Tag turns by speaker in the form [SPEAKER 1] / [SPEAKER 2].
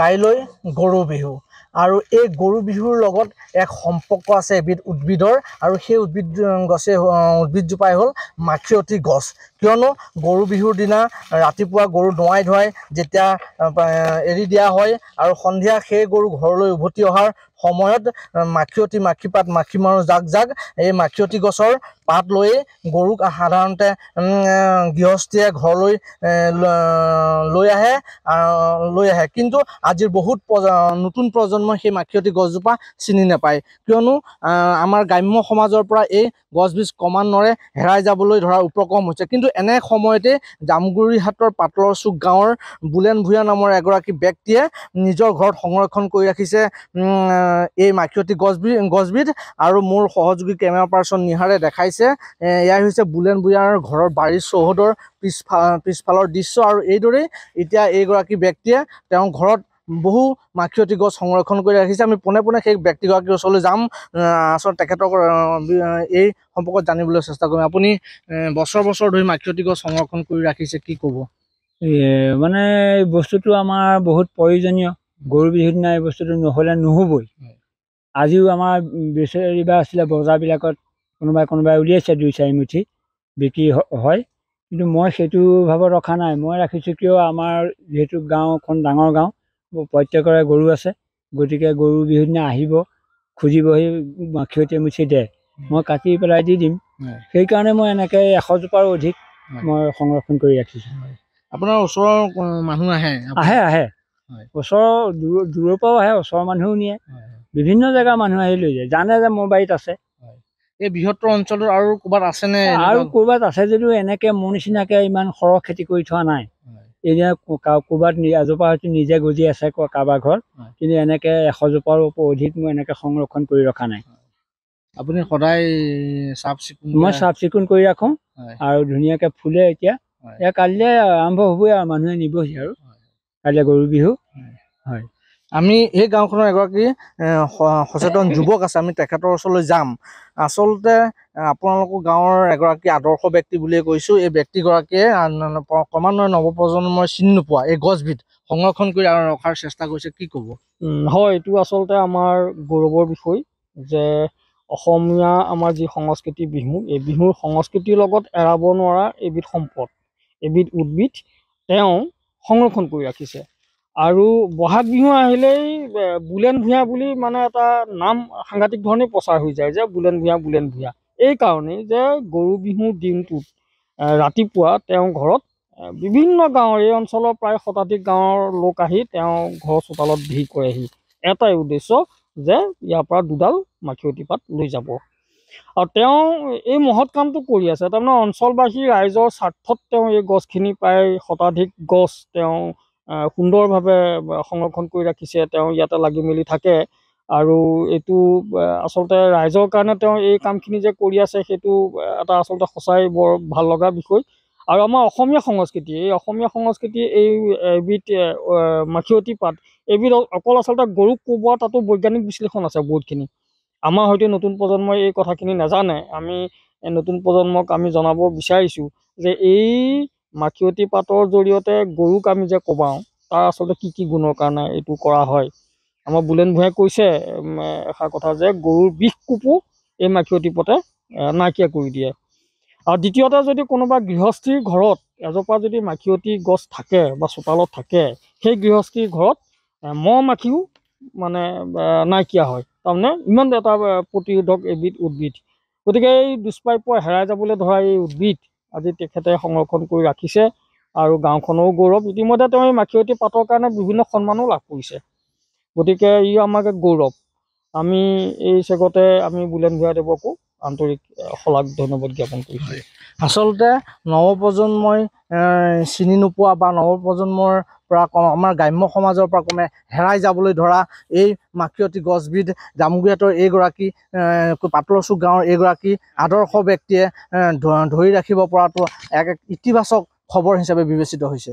[SPEAKER 1] কাইলৈ গৰু বিহু আৰু এই গৰু বিহুৰ লগত এক সম্পৰ্ক আছে এবিধ উদ্ভিদৰ আৰু সেই উদ্ভিদজোপাই হ'ল মাখিয়তী গছ কিয়নো গৰু বিহুৰ দিনা ৰাতিপুৱা গৰু নোৱাই ধুৱাই যেতিয়া এৰি দিয়া হয় আৰু সন্ধিয়া সেই গৰু ঘৰলৈ উভতি অহাৰ সময়ত মাখিয়তী মাখিপাত মাখি মাৰো জাক এই মাখিয়তী গছৰ পাত লৈ গৰুক সাধাৰণতে গৃহস্থীয়ে ঘৰলৈ লৈ আহে কিন্তু আজিৰ বহুত নতুন প্ৰজন্মই সেই মাখিয়তী গছজোপা চিনি নাপায় কিয়নো আমাৰ গ্ৰাম্য সমাজৰ পৰা এই গছবিজ ক্ৰমান্বয়ে হেৰাই যাবলৈ ধৰা উপক্ৰম হৈছে কিন্তু এনে সময়তে জামগুৰিহাটৰ পাতলৰ চুক গাঁৱৰ বুলেন ভূঞা নামৰ এগৰাকী ব্যক্তিয়ে নিজৰ ঘৰত সংৰক্ষণ কৰি ৰাখিছে এই মাখিয়তী গছবিধ আৰু মোৰ সহযোগী কেমেৰা পাৰ্চন নিহাৰে দেখাইছে এয়াই হৈছে বুলেন ভূঞাৰ ঘৰৰ বাৰীৰ চৌহদৰ পিছফালৰ দৃশ্য আৰু এইদৰেই এতিয়া এইগৰাকী ব্যক্তিয়ে তেওঁৰ ঘৰত বহু মাখিয়তী গছ সংৰক্ষণ কৰি ৰাখিছে আমি পোনে সেই ব্যক্তিগৰাকীৰ ওচৰলৈ যাম আচলতে তেখেতক এই সম্পৰ্কত জানিবলৈ চেষ্টা কৰিম আপুনি বছৰ ধৰি মাখিয়তী গছ সংৰক্ষণ কৰি ৰাখিছে কি ক'ব
[SPEAKER 2] মানে বস্তুটো আমাৰ বহুত প্ৰয়োজনীয় গৰু বিহুৰ দিনা এই বস্তুটো নহ'লে নহ'বই আজিও আমাৰ বিচাৰিবা আছিলে বজাৰবিলাকত কোনোবাই উলিয়াইছে 2-4 মুঠি বিক্ৰী হয় কিন্তু মই সেইটো ভাৱত ৰখা নাই মই ৰাখিছোঁ কিয় আমাৰ যিহেতু গাঁওখন ডাঙৰ গাঁও প্ৰত্যেকৰে গৰু আছে গতিকে গৰু বিহুৰ দিনা আহিব খুজিবহি মাখিয়তী এমুঠি দে মই কাটি পেলাই দি দিম সেইকাৰণে মই এনেকৈ 100 জোপাৰো অধিক মই সংৰক্ষণ কৰি ৰাখিছোঁ
[SPEAKER 1] আপোনাৰ ওচৰৰ মানুহ
[SPEAKER 2] আহে ওচৰৰ দূৰৰ পৰাও আহে ওচৰৰ মানুহও নিয়ে বিভিন্ন জেগাৰ মানুহ আহি লৈ যায় জানে যে মোৰ বাৰীত আছে
[SPEAKER 1] এই বৃহত্তৰ অঞ্চলত আৰু ক'ৰবাত আছেনে
[SPEAKER 2] আৰু ক'ৰবাত আছে যদিও এনেকৈ মোৰ নিচিনাকৈ ইমান সৰহ খেতি কৰি থোৱা নাই এতিয়া ক'ৰবাত এজোপা হয়তো নিজে গজি আছে কাৰোবাৰ ঘৰত কিন্তু এনেকৈ 100 জোপাৰো অধিক মই এনেকৈ সংৰক্ষণ কৰি ৰখা নাই
[SPEAKER 1] আপুনি সদায়
[SPEAKER 2] মই চাফ চিকুণ কৰি ৰাখোঁ আৰু ধুনীয়াকৈ ফুলে এতিয়া কালিলৈ আৰম্ভ হ'বই আৰু মানুহে নিবহি আৰু কাইলৈ গৰু বিহু হয়
[SPEAKER 1] আমি এই গাঁওখনৰ এগৰাকী সচেতন যুৱক আছে আমি তেখেতৰ ওচৰলৈ যাম আচলতে আপোনালোকৰ গাঁৱৰ এগৰাকী আদৰ্শ ব্যক্তি বুলিয়ে কৈছোঁ এই ব্যক্তিগৰাকীয়ে ক্ৰমান্বয়ে নৱপ্ৰজন্মই চিনি নোপোৱা এই গছবিধ সংৰক্ষণ কৰি ৰখাৰ চেষ্টা কৰিছে কি ক'ব
[SPEAKER 3] হয় এইটো আচলতে আমাৰ গৌৰৱৰ বিষয় যে অসমীয়া আমাৰ যি সংস্কৃতি বিহু এই বিহুৰ সংস্কৃতিৰ লগত এৰাব নোৱাৰা এবিধ সম্পদ এবিধ উদ্ভিদ তেওঁ সংৰক্ষণ কৰি ৰাখিছে আৰু বহাগ বিহু আহিলেই বুলেন ভূঞা বুলি মানে এটা নাম সাংঘাতিক ধৰণে প্ৰচাৰ হৈ যায় যে বুলেন ভূঞা এই কাৰণেই যে গৰু বিহুৰ দিনটোত ৰাতিপুৱা তেওঁ ঘৰত বিভিন্ন গাঁৱৰ এই অঞ্চলৰ প্ৰায় শতাধিক গাঁৱৰ লোক আহি তেওঁ ঘৰৰ চোতালত ভিৰ কৰেহি এটাই উদ্দেশ্য যে ইয়াৰ পৰা দুডাল মাখিয়তী পাত লৈ যাব আৰু তেওঁ এই মহৎ কামটো কৰি আছে তাৰমানে অঞ্চলবাসী ৰাইজৰ স্বাৰ্থত তেওঁ এই গছখিনি প্ৰায় শতাধিক গছ তেওঁ সুন্দৰভাৱে সংৰক্ষণ কৰি ৰাখিছে তেওঁ ইয়াতে লাগি মেলি থাকে আৰু এইটো আচলতে ৰাইজৰ কাৰণে তেওঁ এই কামখিনি যে কৰি আছে সেইটো এটা আচলতে সঁচাই বৰ ভাল লগা বিষয় আৰু আমাৰ অসমীয়া সংস্কৃতি এই এবিধ মাখিয়তী পাত এইবিধ অকল আচলতে গৰুক কোবোৱা তাতো বৈজ্ঞানিক বিশ্লেষণ আছে বহুতখিনি আমাৰ হয়তো নতুন প্ৰজন্মই এই কথাখিনি নাজানে আমি নতুন প্ৰজন্মক আমি জনাব বিচাৰিছোঁ যে এই মাখিয়তী পাতৰ জৰিয়তে গৰুক আমি যে কোবাওঁ তাৰ আচলতে কি গুণৰ কাৰণে এইটো কৰা হয় আমাৰ বুলেন ভূঞাই কৈছে এষাৰ কথা যে গৰুৰ বিষ কোপো এই মাখিয়তী পাতে নাইকিয়া কৰি দিয়ে আৰু দ্বিতীয়তে যদি কোনোবা গৃহস্থীৰ ঘৰত এজোপা যদি মাখিয়তী গছ থাকে বা চোতালত থাকে সেই গৃহস্থীৰ ঘৰত মহ মাখিও মানে নাইকিয়া হয় তাৰমানে ইমান এটা প্ৰতিৰোধক এবিধ উদ্ভিদ গতিকে এই দুষ্প্ৰাপ্য হেৰাই যাবলৈ ধৰা এই উদ্ভিদ আজি তেখেতে সংৰক্ষণ কৰি ৰাখিছে আৰু গাঁওখনৰো গৌৰৱ ইতিমধ্যে তেওঁ এই মাখিয়তী পাতৰ কাৰণে বিভিন্ন সন্মানো লাভ কৰিছে গতিকে ই আমাক গৌৰৱ আমি এই চেগতে আমি বুলেন ভূঞাদেৱকো আন্তৰিক শলাগ ধন্যবাদ জ্ঞাপন কৰিছোঁ
[SPEAKER 1] আচলতে নৱপ্ৰজন্মই চিনি নোপোৱা বা নৱপ্ৰজন্মৰ পৰা আমাৰ গ্ৰাম্য সমাজৰ পৰা ক্ৰমে হেৰাই যাবলৈ ধৰা এই মাখিয়তী গছবিধ জামুগুৰিহাটৰ এইগৰাকী পাতলৰ চুক গাঁৱৰ এইগৰাকী আদৰ্শ ব্যক্তিয়ে ধৰি ৰাখিব পৰাটো এক ইতিবাচক খবৰ হিচাপে বিবেচিত হৈছে।